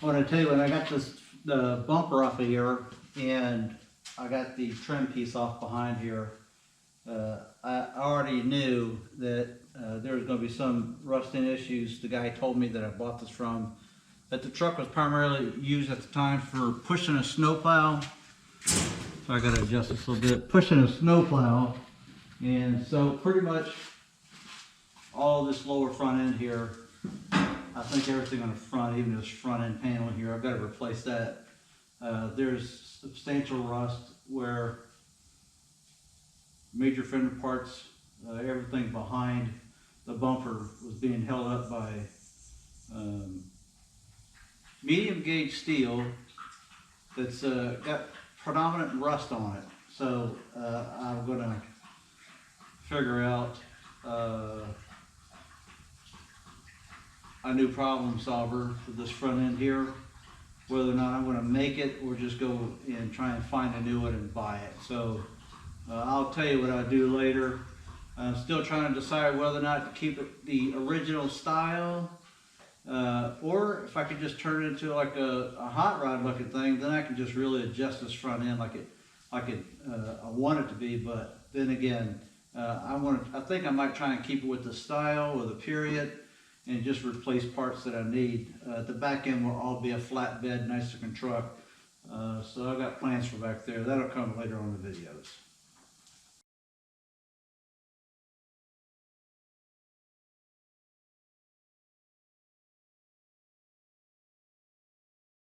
I want to tell you, when I got the bumper off of here and I got the trim piece off behind here, I already knew that there was going to be some rusting issues. The guy told me that I bought this from, that the truck was primarily used at the time for pushing a snowplow. So I got to adjust this a little bit. Pushing a snowplow, and so pretty much all this lower front end here, I think everything on the front, even this front end panel here, I've got to replace that. There's substantial rust where major fender parts, everything behind the bumper was being held up by medium gauge steel that's got predominant rust on it. So I'm going to figure out a new problem solver for this front end here, whether or not I'm going to make it or just go and try and find a new one and buy it. So I'll tell you what I do later. I'm still trying to decide whether or not to keep it the original style, or if I could just turn it into like a hot rod looking thing, then I can just really adjust this front end like I want it to be. But then again, I think I might try and keep it with the style or the period, and just replace parts that I need. The back end will all be a flatbed, nice looking truck. So I've got plans for back there. That'll come later on in the videos.